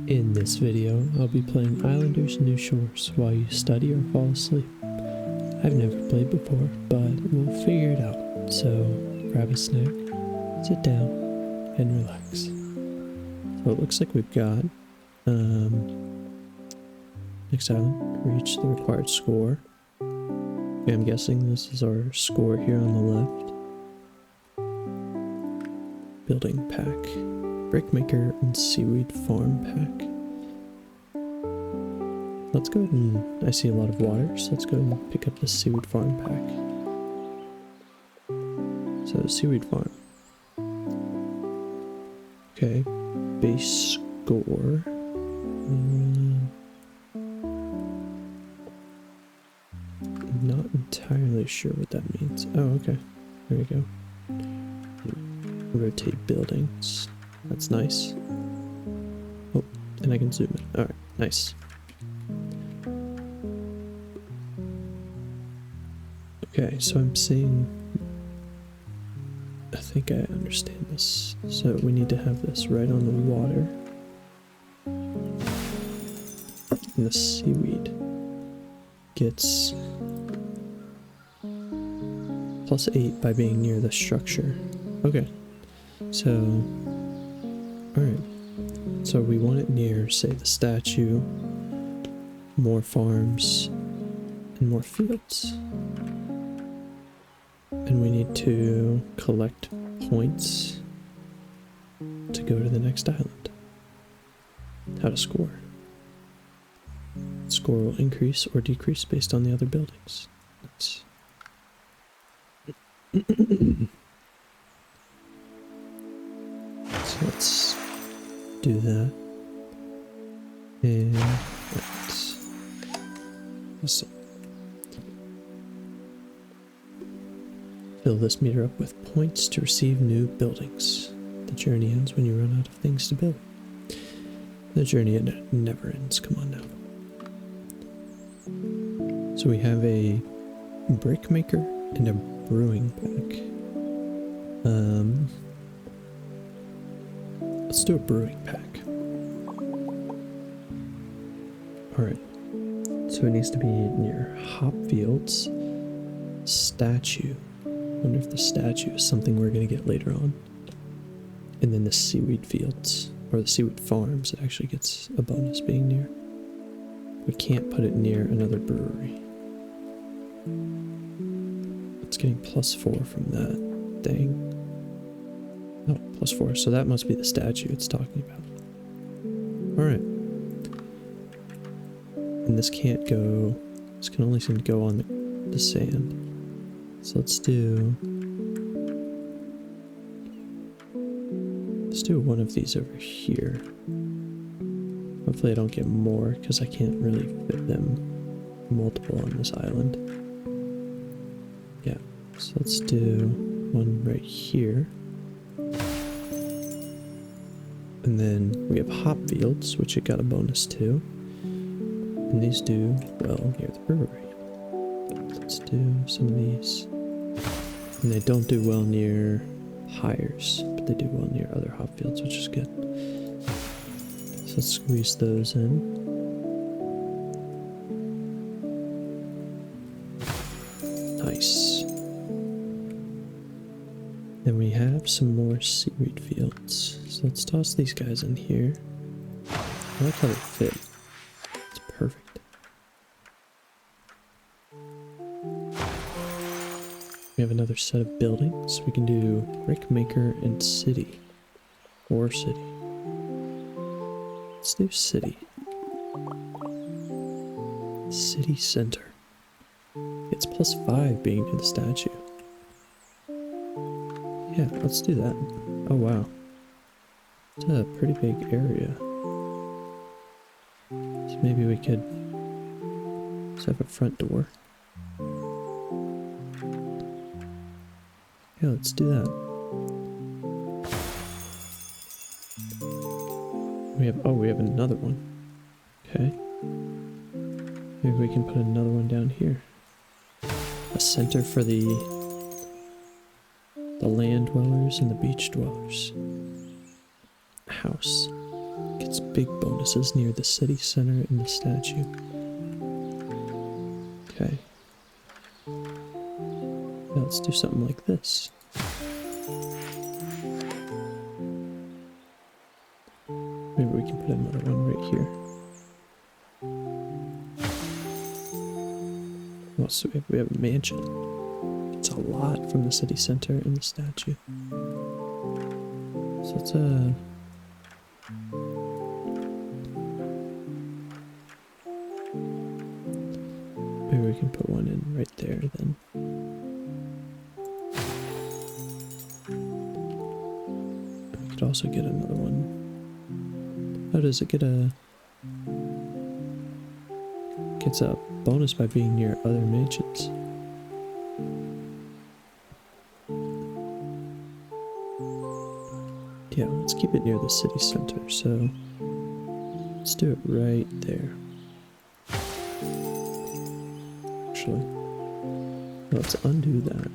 In this video, I'll be playing Islanders New Shores while you study or fall asleep. I've never played before, but we'll figure it out. So grab a snack, sit down, and relax. So it looks like we've got next island, reach the required score. Okay, I'm guessing this is our score here on the left. Building pack. Brickmaker and Seaweed Farm pack. Let's go ahead and... I see a lot of water, so let's go ahead and pick up the Seaweed Farm pack. So, Seaweed Farm. Okay, base score. Not entirely sure what that means. Oh, okay. There we go. Rotate buildings. That's nice. Oh, and I can zoom in. Alright, nice. Okay, so I'm seeing... I think I understand this. So we need to have this right on the water. And the seaweed gets +8 by being near the structure. Okay, so... Alright, so we want it near, say, the statue, more farms, and more fields. And we need to collect points to go to the next island. How to score. Score will increase or decrease based on the other buildings. Nice. So let's do that. And that's awesome. Fill this meter up with points to receive new buildings. The journey ends when you run out of things to build. The journey never ends. Come on now. So we have a brick maker and a brewing pack. Let's do a brewing pack. Alright. So it needs to be near hop fields. Statue. Wonder if the statue is something we're going to get later on. And then the seaweed fields. Or the seaweed farms. It actually gets a bonus being near. We can't put it near another brewery. It's getting +4 from that. Dang. Oh, +4. So that must be the statue it's talking about. Alright. And this can't go... This can only seem to go on the sand. So let's do... Let's do one of these over here. Hopefully I don't get more, because I can't really fit them multiple on this island. Yeah, so let's do one right here. And then we have hop fields, which it got a bonus to. And these do well near the brewery. Let's do some of these. And they don't do well near hires, but they do well near other hop fields, which is good. So let's squeeze those in. Nice. Then we have some more seaweed fields. So let's toss these guys in here. I like how they fit. It's perfect. We have another set of buildings. We can do brick maker and city. Or city. Let's do city. City center. It's +5 being to the statue. Yeah, let's do that. Oh wow. It's a pretty big area. So maybe we could just have a front door. Yeah, let's do that. We have another one. Okay. Maybe we can put another one down here. A center for the land dwellers and the beach dwellers. House. gets big bonuses near the city center and the statue. Okay. Now let's do something like this. Maybe we can put another one right here. What else do we have? We have a mansion. It's a lot from the city center and the statue. So it's maybe we can put one in right there then. We could also get another one. How does it get a... Gets a bonus by being near other mansions. Yeah, let's keep it near the city center, so let's do it right there. Actually, let's undo that.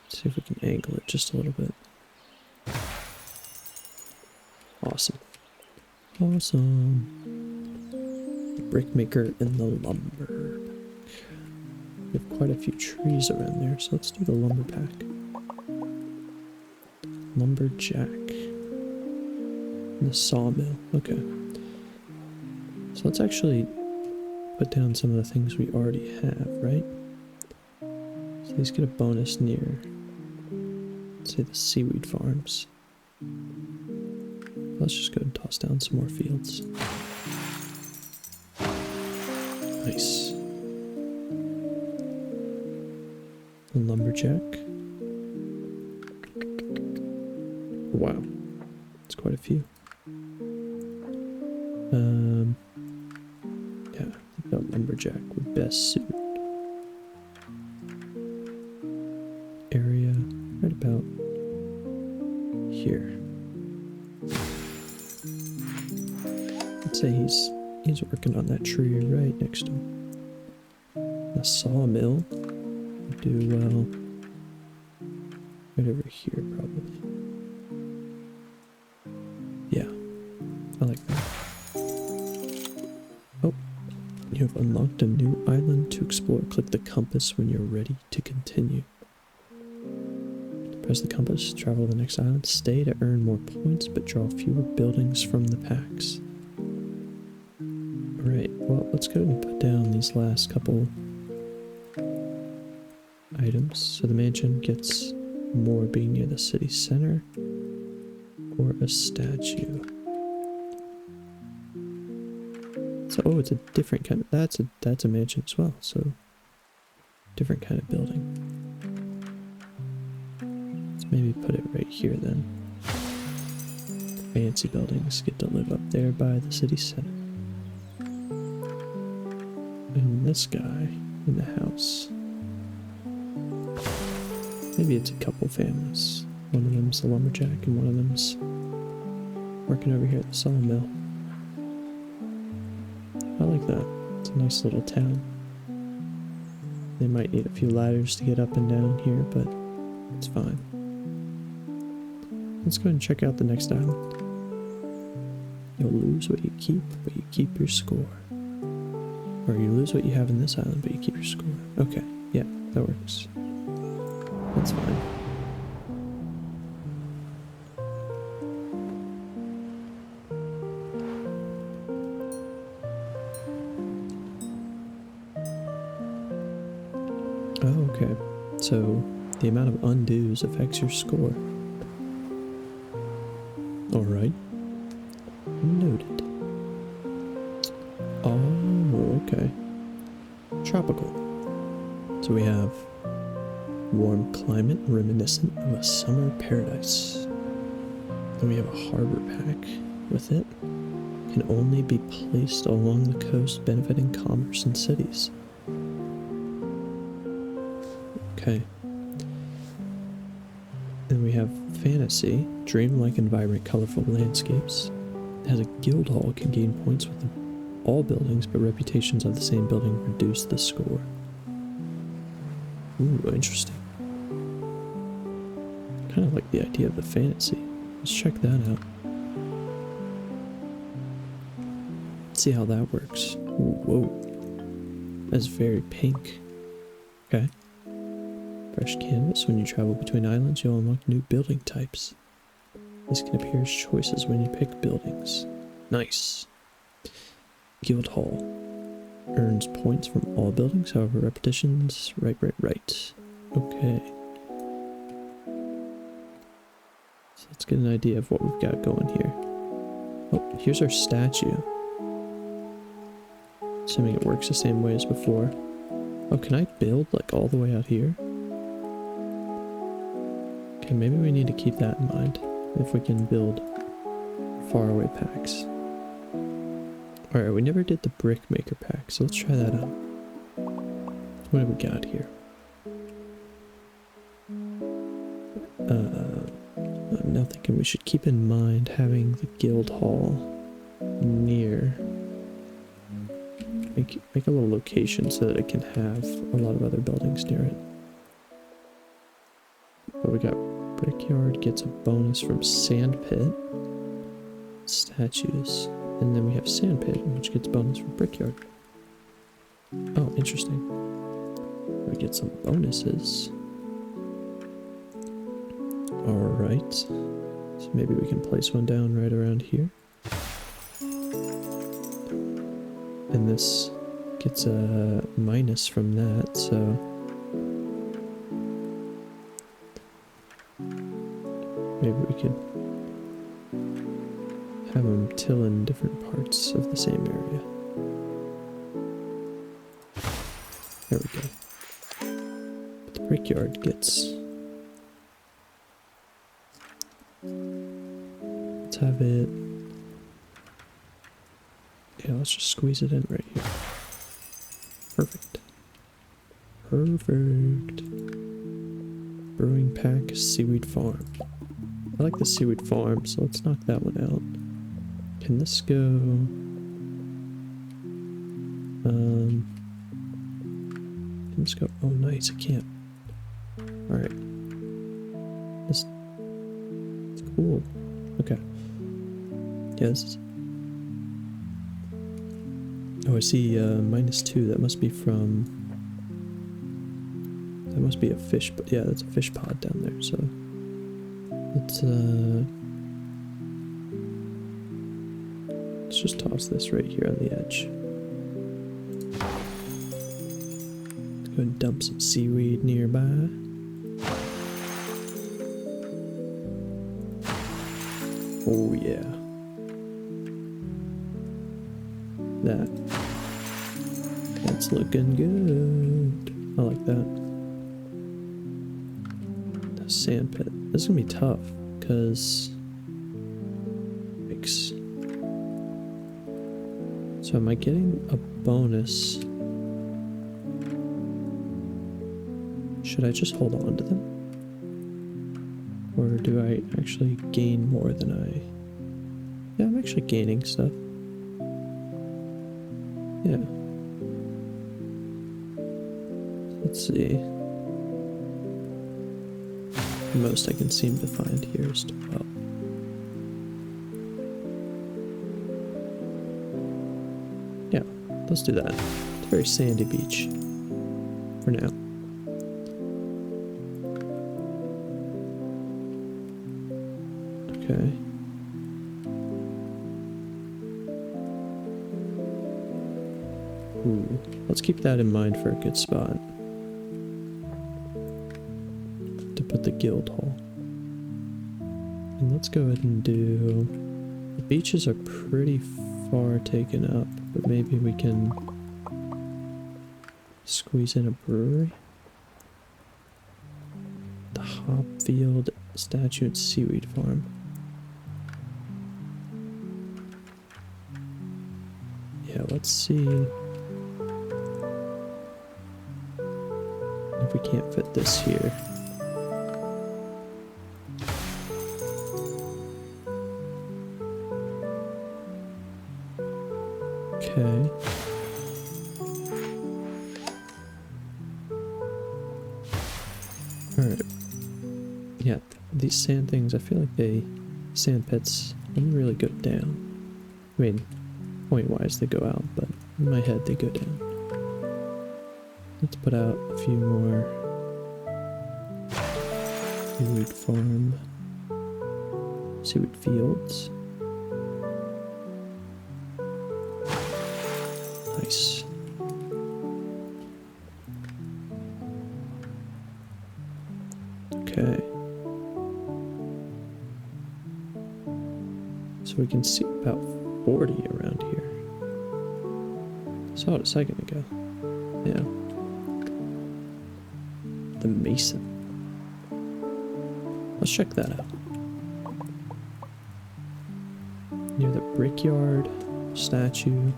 See if we can angle it just a little bit. Awesome. Awesome. The brickmaker and the lumber. We have quite a few trees around there, so let's do the lumber pack. Lumberjack. And the sawmill. Okay. So let's actually put down some of the things we already have, right? So these get a bonus near, let's say, the seaweed farms. Let's just go and toss down some more fields. Nice. The lumberjack. Wow. It's quite a few. Yeah, I think that lumberjack would best suit area right about here. Let's say he's working on that tree right next to him. The sawmill would do well right over here, probably. Yeah, I like that. Oh, you have unlocked a new island to explore. Click the compass when you're ready to continue. Press the compass, travel to the next island, stay to earn more points, but draw fewer buildings from the packs. Alright, well, let's go and put down these last couple items. So the mansion gets more being near the city center, or a statue. So, oh, it's a different kind of, that's a mansion as well, so different kind of building. Let's maybe put it right here then. Fancy buildings get to live up there by the city center. And this guy in the house. Maybe it's a couple families. One of them's a lumberjack and one of them's working over here at the sawmill. I like that. It's a nice little town. They might need a few ladders to get up and down here, but it's fine. Let's go ahead and check out the next island. You'll lose what you keep, but you keep your score. Or you lose what you have in this island, but you keep your score. Okay, yeah, that works. That's fine. Oh, okay. So the amount of undos affects your score. Alright. Noted. Oh, okay. Tropical. So we have warm climate reminiscent of a summer paradise. Then we have a harbor pack with it. Can only be placed along the coast, benefiting commerce and cities. Okay. Then we have fantasy, dreamlike and vibrant, colorful landscapes. It has a guild hall, can gain points with all buildings, but reputations of the same building reduce the score. Ooh, interesting. Kind of like the idea of the fantasy. Let's check that out. Let's see how that works. Ooh, whoa. That's very pink. Okay. Fresh canvas. When you travel between islands, you'll unlock new building types. This can appear as choices when you pick buildings. Nice. Guild Hall. Earns points from all buildings, however repetitions. Right. Okay. So let's get an idea of what we've got going here. Oh, here's our statue. Assuming it works the same way as before. Oh, can I build like all the way out here? Okay, maybe we need to keep that in mind. If we can build faraway packs. Alright, we never did the brick maker pack, so let's try that out. What have we got here? I'm now thinking we should keep in mind having the guild hall near. Make a little location so that it can have a lot of other buildings near it. But we got Brickyard gets a bonus from Sandpit, statues, and then we have Sandpit, which gets bonus from Brickyard. Oh, interesting. We get some bonuses. Alright. So maybe we can place one down right around here. And this gets a minus from that, so maybe we could have them till in different parts of the same area. There we go. But the brickyard gets... Let's have it... Yeah, let's just squeeze it in right here. Perfect. Perfect. Brewing pack, seaweed farm. I like the seaweed farm, so let's knock that one out. Can this go... Can this go... Oh, nice, I can't. Alright. This... It's cool. Okay. Yeah, this is... Oh, I see, -2. That must be from... That must be a fish... But yeah, that's a fish pod down there, so... Let's just toss this right here on the edge. Let's go and dump some seaweed nearby. Oh yeah. That's looking good. I like that. The sand pit. This is gonna be tough, because... So am I getting a bonus? Should I just hold on to them? Or do I actually gain more than I... Yeah, I'm actually gaining stuff. Yeah. Let's see. The most I can seem to find here is 12. Yeah, let's do that. It's a very sandy beach. For now. Okay. Ooh, let's keep that in mind for a good spot. To put the guild hall. And let's go ahead and do... The beaches are pretty far taken up, but maybe we can squeeze in a brewery. The hop field, statue, and seaweed farm. Yeah, let's see if we can't fit this here. Okay. Alright. Yeah, these sand things, I feel like sand pits only really go down. I mean, point-wise they go out, but in my head they go down. Let's put out a few more seaweed farm, seaweed fields. Nice. Okay. So we can see about 40 around here. Saw it a second ago. Yeah. The Mason. Let's check that out. Near the Brickyard statue.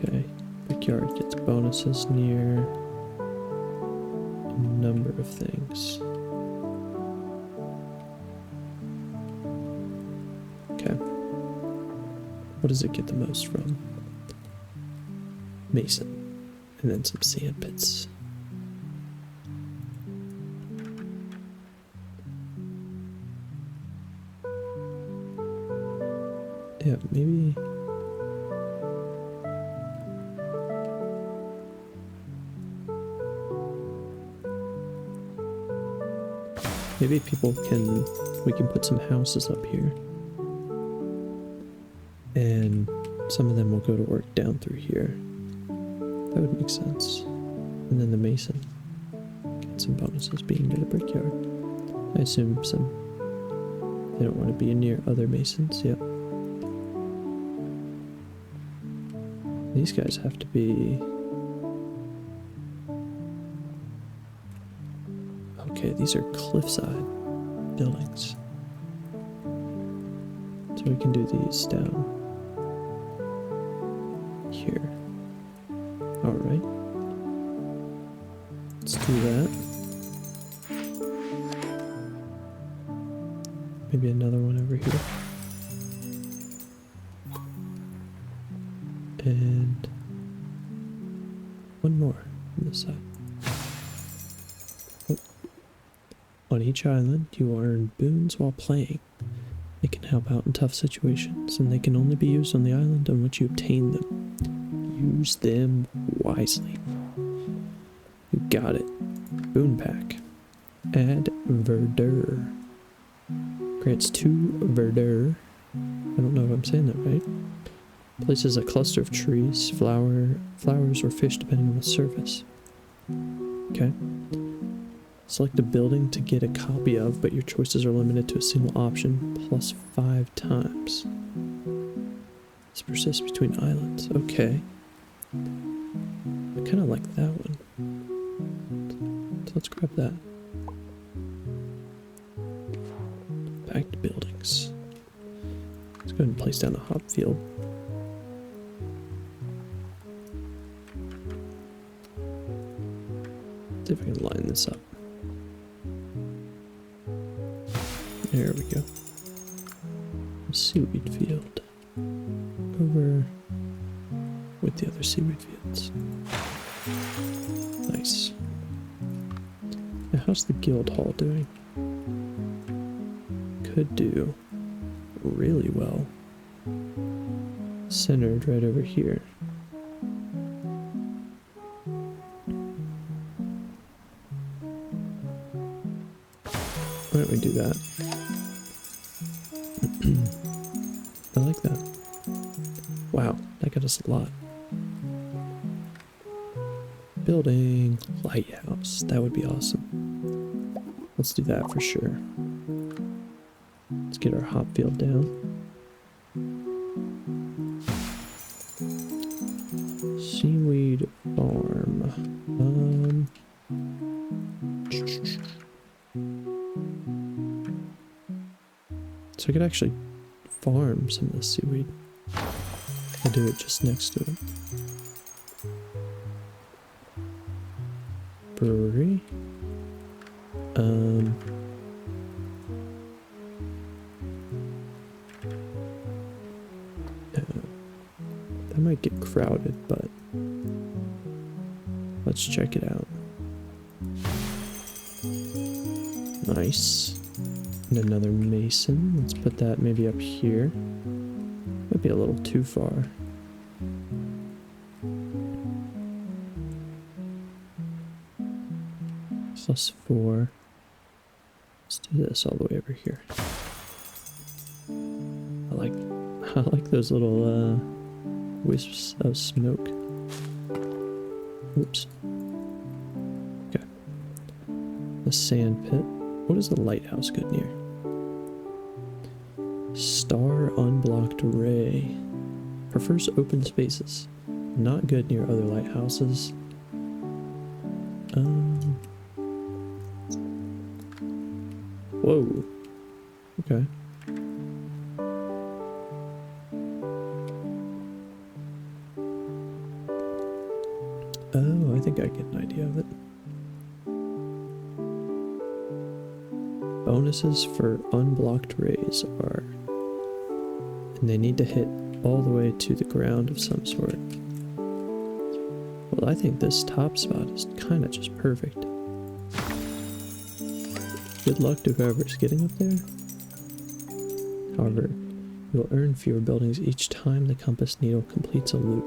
Okay. Brickyard gets bonuses near a number of things. Okay. What does it get the most from? Mason. And then some sand pits. Yeah, maybe... Maybe we can put some houses up here. And some of them will go to work down through here. That would make sense. And then the Mason. Get some bonuses being near the Brickyard. I assume they don't want to be near other Masons, yep. These guys have to be... Okay, these are cliffside buildings. So we can do these down here. Alright. Let's do that. Maybe another one over here. And one more on this side. Oh. On each island, you earn boons while playing. They can help out in tough situations, and they can only be used on the island on which you obtain them. Use them wisely. You got it. Boon pack. Add verdure. Grants 2 verdure. I don't know if I'm saying that right. Places a cluster of trees, flowers, or fish depending on the service. Okay. Select a building to get a copy of, but your choices are limited to a single option, plus 5 times. This persists between islands. Okay. I kind of like that one. So let's grab that. Back to buildings. Let's go ahead and place down the hop field. See if I can line this up. There we go. Seaweed field. Over with the other seaweed fields. Nice. Now how's the guild hall doing? Could do really well. Centered right over here. Why don't we do that? I like that. Wow, that got us a lot. Building lighthouse. That would be awesome. Let's do that for sure. Let's get our hop field down. Seaweed farm. So I could actually farm some of the seaweed. I'll do it just next to it. Brewery. That might get crowded, but let's check it out. Nice. And another mason. Let's put that maybe up here. Might be a little too far. +4. Let's do this all the way over here. I like those little wisps of smoke. Oops. Okay. The sand pit. What is the lighthouse good near? Star unblocked ray. Prefers open spaces. Not good near other lighthouses. Whoa. Okay. Oh, I think I get an idea of it. Bonuses for unblocked rays are... and they need to hit all the way to the ground of some sort. Well, I think this top spot is kind of just perfect. Good luck to whoever's getting up there. However, you will earn fewer buildings each time the compass needle completes a loop.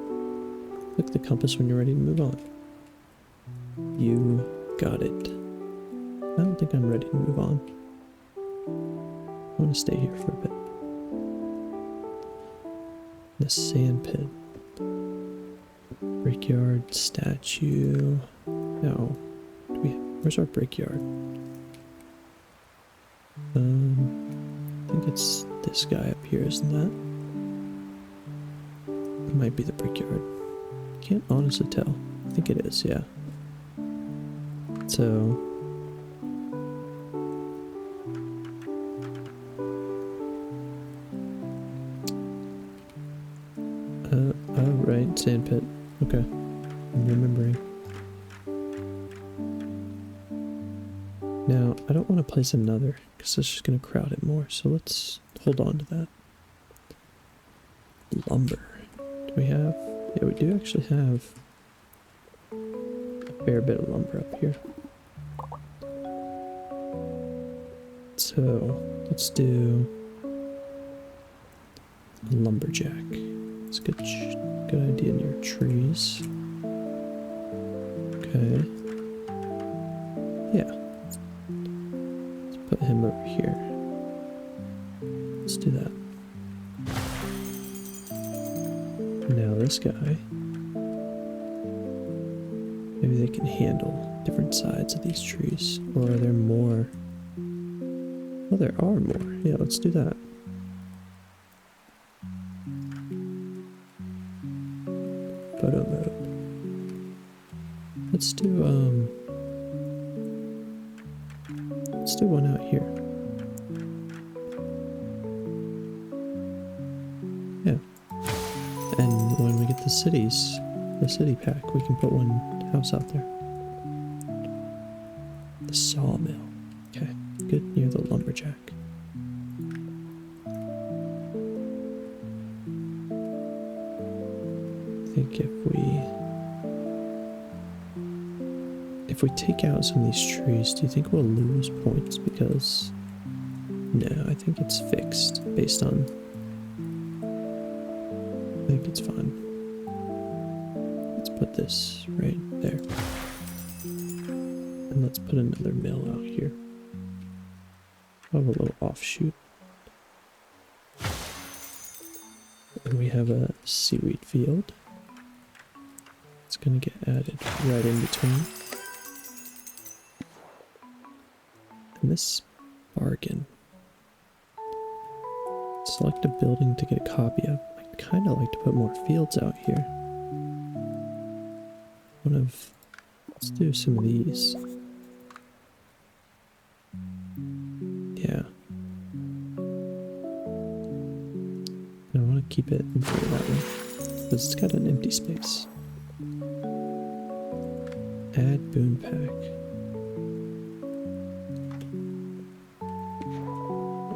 Click the compass when you're ready to move on. You got it. I don't think I'm ready to move on. I want to stay here for a bit. The sand pit. Brickyard, statue. No. Where's our brickyard? I think it's this guy up here, isn't that? It might be the brickyard. Can't honestly tell. I think it is, yeah. So... oh, right, sand pit. Okay, I'm remembering. Now, I don't want to place another, because it's just going to crowd it more, so let's hold on to that. Lumber. Do we have... yeah, we do actually have a fair bit of lumber up here. So, let's do a lumberjack. It's a good idea near trees. Okay. Yeah. Let's put him over here. Let's do that. Now this guy, maybe they can handle different sides of these trees. Or are there more? Oh, there are more. Yeah, let's do that. Photo mode. Let's do one out here. Yeah. And when we get the city pack, we can put one house out there. The sawmill. Okay, good near the lumberjack. I think if we take out some of these trees, do you think we'll lose points? Because no, I think it's fixed based on... I think it's fine. Let's put this right there. And let's put another mill out here. I'll have a little offshoot. And we have a seaweed field. It's going to get added right in between. And this bargain. Select a building to get a copy of. I'd kind of like to put more fields out here. Let's do some of these. Yeah. I want to keep it in here that way. Because it's got an empty space. Add boon pack.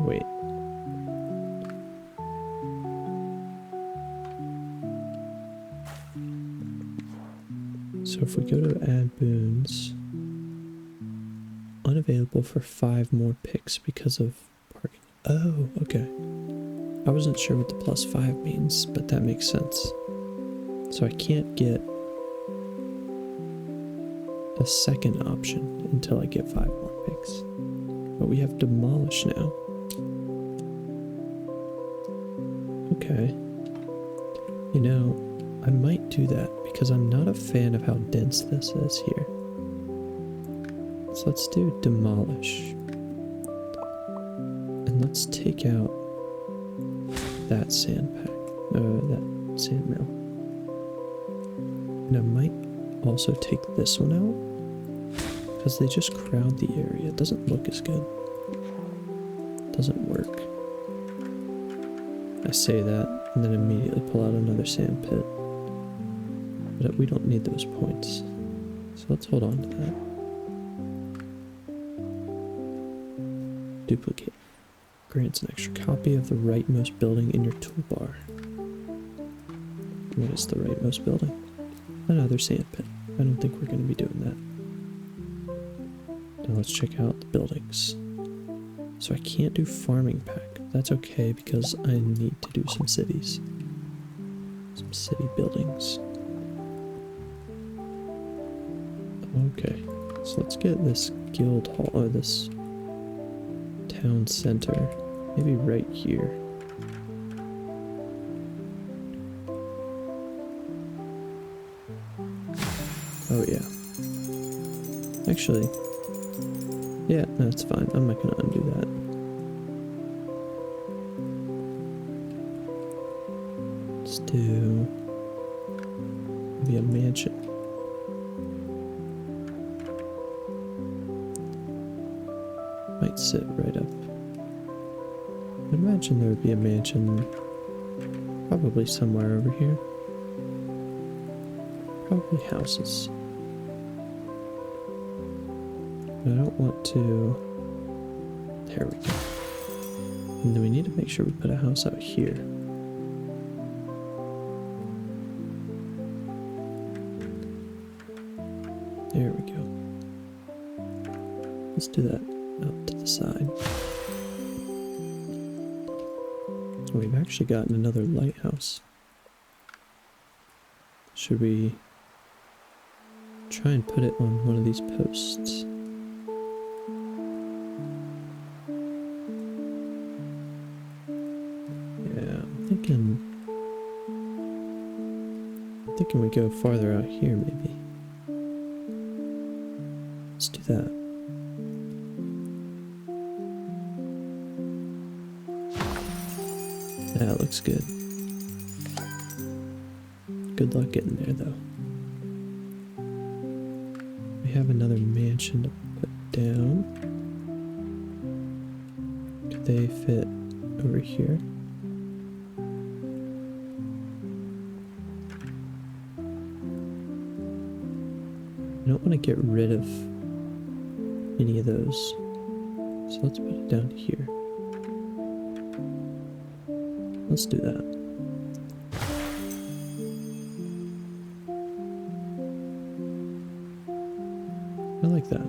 Wait. So if we go to add boons, unavailable for 5 more picks because of parking. Oh, okay. I wasn't sure what the +5 means, but that makes sense. So I can't get a second option until I get 5 more pigs. But we have demolish now. Okay. You know, I might do that because I'm not a fan of how dense this is here. So let's do demolish. And let's take out that sand pack, that sand mill. And I might also take this one out because they just crowd the area. It doesn't look as good. Doesn't work. I say that and then immediately pull out another sand pit. But we don't need those points. So let's hold on to that. Duplicate. Grants an extra copy of the rightmost building in your toolbar. What is the rightmost building? Another sand pit. I don't think we're going to be doing that. Now let's check out the buildings. So I can't do farming pack. That's okay because I need to do some cities. Some city buildings. Okay, so let's get this guild hall, or this town center, maybe right here. Oh yeah. Actually, yeah, no, it's fine. I'm not gonna undo that. Let's do maybe a mansion. Might sit right up. I'd imagine there would be a mansion probably somewhere over here. Probably houses. But I don't want to... There we go. And then we need to make sure we put a house out here. There we go. Let's do that out to the side. So we've actually gotten another lighthouse. Should we try and put it on one of these posts? Yeah, I'm thinking we go farther out here maybe. Let's do that. That looks good. Good luck getting there though. We have another mansion to put down. Could they fit over here? I don't want to get rid of any of those. So let's put it down here. Let's do that. I like that.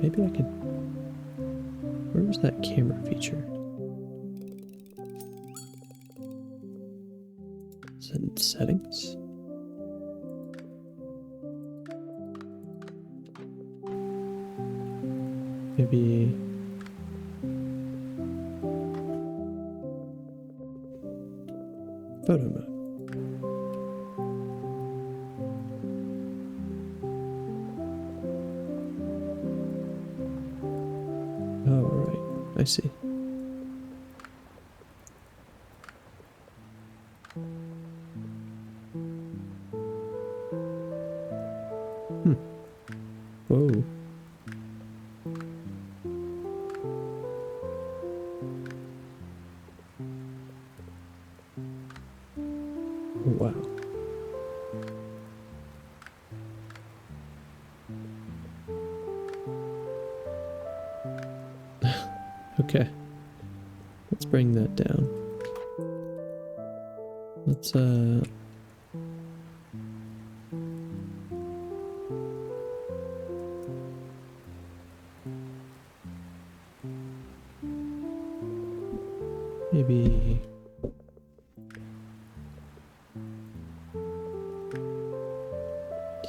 Maybe I could... Where was that camera feature? Is it in settings? Maybe... Photo mode. Oh, right. I see. Whoa. Oh, wow. Okay. Let's bring that down. Let's Maybe...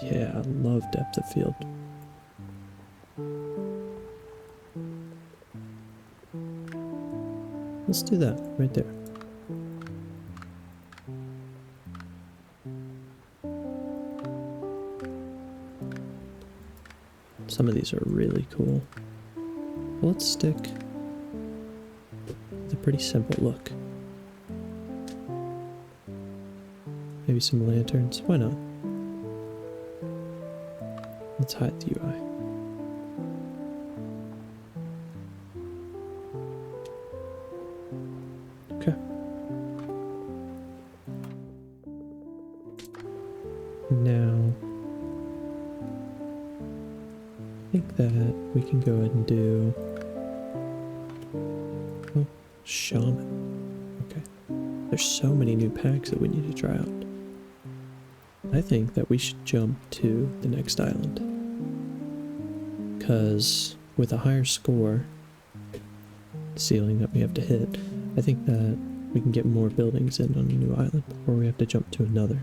Yeah, I love depth of field. Let's do that right there. Some of these are really cool. Let's stick with a pretty simple look. Maybe some lanterns. Why not? Let's hide the UI. Okay. Now, I think that we can go ahead and do... Oh, shaman. Okay. There's so many new packs that we need to try out. I think that we should jump to the next island. Because with a higher score ceiling that we have to hit, I think that we can get more buildings in on a new island before we have to jump to another.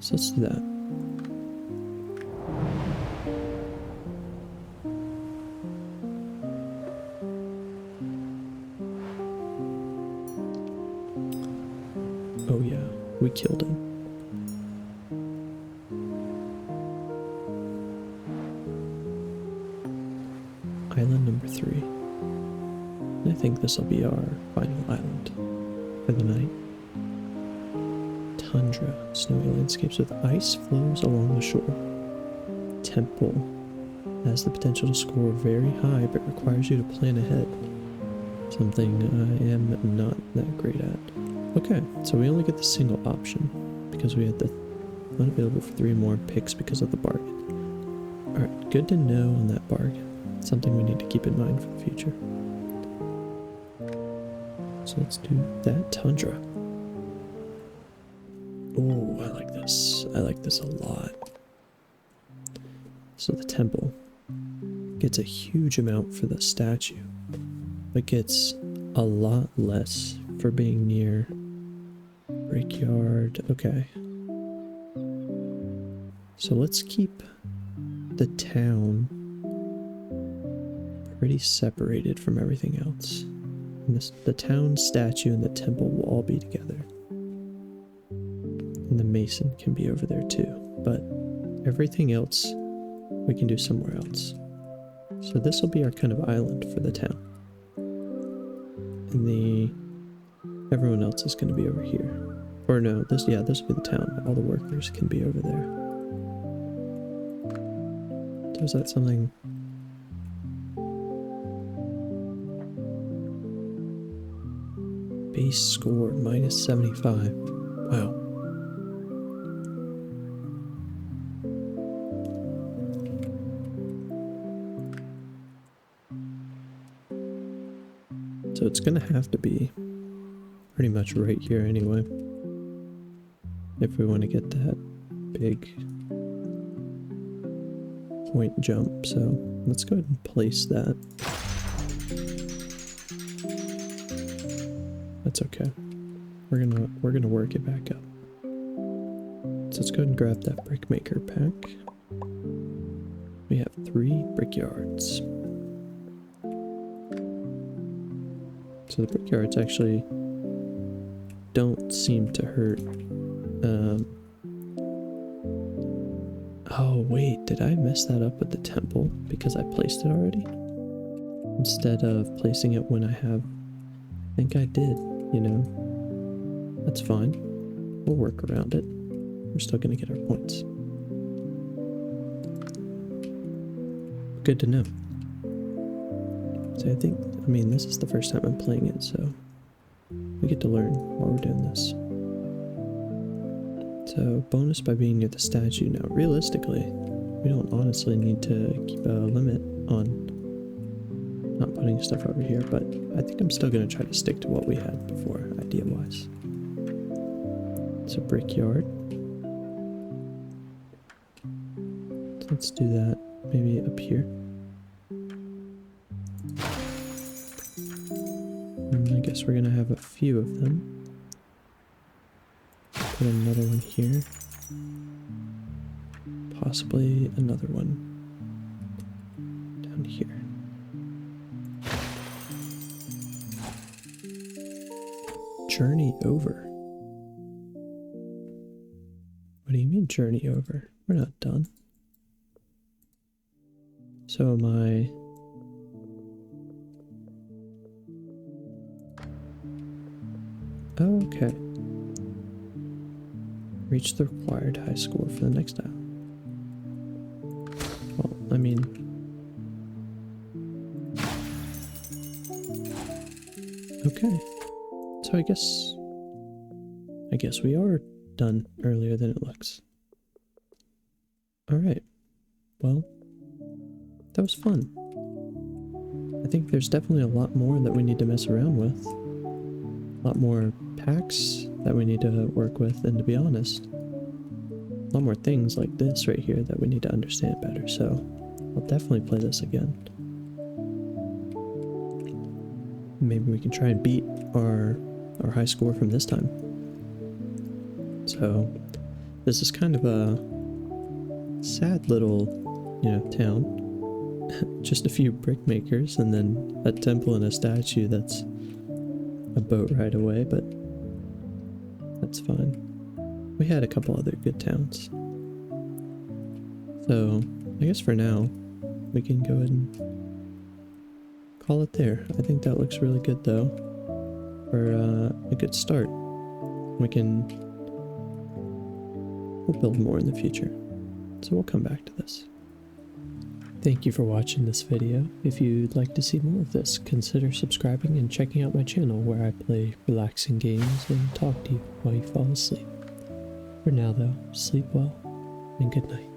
So let's do that. Oh yeah, we killed him. Island number 3. And I think this will be our final island for the night. Tundra, snowy landscapes with ice flows along the shore. Temple has the potential to score very high, but requires you to plan ahead. Something I am not that great at. Okay, so we only get the single option because we had the unavailable for 3 more picks because of the bargain. Alright, good to know on that bargain. Something we need to keep in mind for the future. So let's do that tundra. Oh, I like this. I like this a lot. So the temple gets a huge amount for the statue, but gets a lot less for being near Brickyard. Okay. So let's keep the town pretty separated from everything else. And the town statue and the temple will all be together. And the mason can be over there too. But everything else we can do somewhere else. So this will be our kind of island for the town. And everyone else is going to be over here. Or no, this will be the town. All the workers can be over there. So is that something? Base score minus 75. Wow. So it's gonna have to be pretty much right here anyway, if we want to get that big point jump. So let's go ahead and place that. That's okay. We're gonna work it back up. So let's go ahead and grab that brickmaker pack. We have 3 brickyards. So the brickyards actually don't seem to hurt. Oh wait, did I mess that up with the temple because I placed it already? Instead of placing it when I have... I think I did, you know. That's fine. We'll work around it. We're still gonna get our points. Good to know. So I mean, this is the first time I'm playing it, so we get to learn while we're doing this. So, bonus by being near the statue. Now, realistically, we don't honestly need to keep a limit on not putting stuff over here, but I think I'm still going to try to stick to what we had before, idea-wise. So, brickyard. So let's do that maybe up here. And then guess we're gonna have a few of them. Put another one here. Possibly another one down here. Journey over. What do you mean journey over? We're not done. So am I... Oh, okay. Reach the required high score for the next hour. Well, I mean... Okay. So I guess we are done earlier than it looks. Alright. Well, that was fun. I think there's definitely a lot more that we need to mess around with. A lot more packs that we need to work with, and to be honest, a lot more things like this right here that we need to understand better, so I'll definitely play this again. Maybe we can try and beat our high score from this time. So, this is kind of a sad little, town. Just a few brick makers and then a temple and a statue that's a boat right away, but that's fine. We had a couple other good towns. So, I guess for now, we can go ahead and call it there. I think that looks really good though, for a good start. We'll build more in the future, so we'll come back to this. Thank you for watching this video. If you'd like to see more of this, consider subscribing and checking out my channel where I play relaxing games and talk to you while you fall asleep. For now though, sleep well and good night.